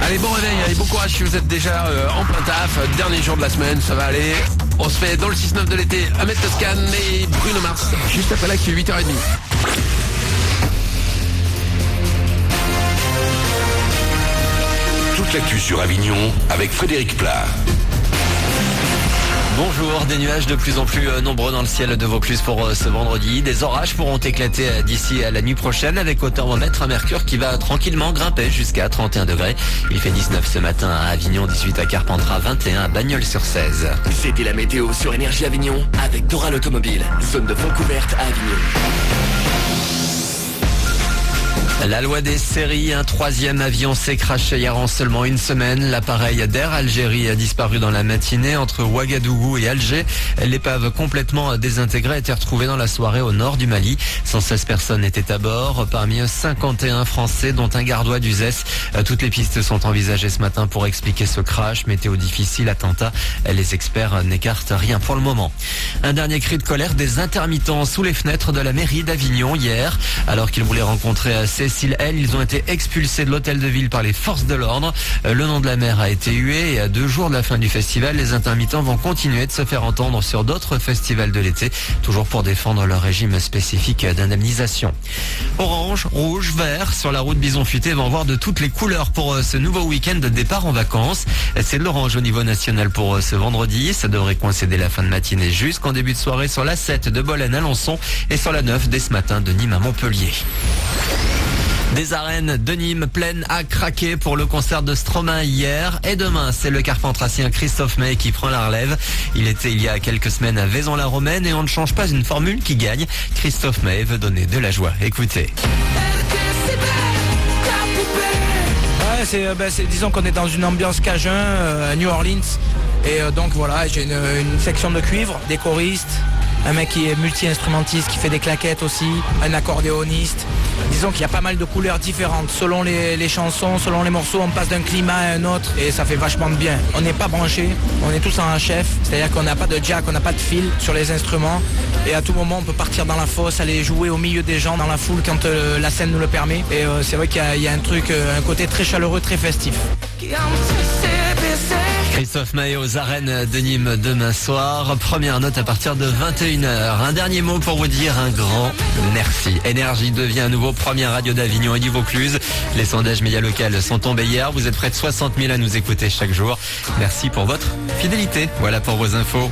Allez, bon réveil, allez, bon courage si vous êtes déjà en plein taf. Dernier jour de la semaine, ça va aller. On se fait dans le 6-9 de l'été, Ahmed Toscane et Bruno Mars. Juste après l'actu, 8h30. Toute l'actu sur Avignon avec Frédéric Plat. Bonjour, des nuages de plus en plus nombreux dans le ciel de Vaucluse pour ce vendredi. Des orages pourront éclater d'ici à la nuit prochaine avec au thermomètre un mercure qui va tranquillement grimper jusqu'à 31 degrés. Il fait 19 ce matin à Avignon, 18 à Carpentras, 21 à Bagnols-sur-Cèze. C'était la météo sur Énergie Avignon avec Doral Automobile. Zone de vente ouverte à Avignon. La loi des séries, un 3e avion s'est crashé hier en seulement une semaine. L'appareil d'Air Algérie a disparu dans la matinée entre Ouagadougou et Alger. L'épave complètement désintégrée a été retrouvée dans la soirée au nord du Mali. 116 personnes étaient à bord, parmi eux 51 Français, dont un gardois d'Uzès. Toutes les pistes sont envisagées ce matin pour expliquer ce crash. Météo difficile, attentat. Les experts n'écartent rien pour le moment. Un dernier cri de colère des intermittents sous les fenêtres de la mairie d'Avignon hier, alors qu'ils voulaient rencontrer Cécile L. Ils ont été expulsés de l'hôtel de ville par les forces de l'ordre. Le nom de la maire a été hué et à 2 jours de la fin du festival, les intermittents vont continuer de se faire entendre sur d'autres festivals de l'été, toujours pour défendre leur régime spécifique d'indemnisation. Orange, rouge, vert, sur la route Bison-Futé vont voir de toutes les couleurs pour ce nouveau week-end de départ en vacances. C'est de l'orange au niveau national pour ce vendredi. Ça devrait coïncider la fin de matinée jusqu'en début de soirée sur la 7 de Bolène à Lançon et sur la 9 dès ce matin de Nîmes à Montpellier. Des arènes de Nîmes pleines à craquer pour le concert de Stromae hier. Et demain, c'est le carpentrassien Christophe Maé qui prend la relève. Il était il y a quelques semaines à Vaison-la-Romaine et on ne change pas une formule qui gagne. Christophe Maé veut donner de la joie. Écoutez. Disons qu'on est dans une ambiance cajun à New Orleans. Et donc voilà, j'ai une section de cuivre, des choristes, un mec qui est multi-instrumentiste, qui fait des claquettes aussi, un accordéoniste. Disons qu'il y a pas mal de couleurs différentes. Selon les chansons, selon les morceaux, on passe d'un climat à un autre et ça fait vachement de bien. On n'est pas branchés, on est tous en chef, c'est-à-dire qu'on n'a pas de jack, on n'a pas de fil sur les instruments. Et à tout moment, on peut partir dans la fosse, aller jouer au milieu des gens, dans la foule quand la scène nous le permet. Et c'est vrai qu'il y a un côté très chaleureux, très festif. Christophe Maé aux arènes de Nîmes demain soir. Première note à partir de 21h. Un dernier mot pour vous dire un grand merci. Énergie devient à nouveau première radio d'Avignon et du Vaucluse. Les sondages médias locaux sont tombés hier. Vous êtes près de 60 000 à nous écouter chaque jour. Merci pour votre fidélité. Voilà pour vos infos.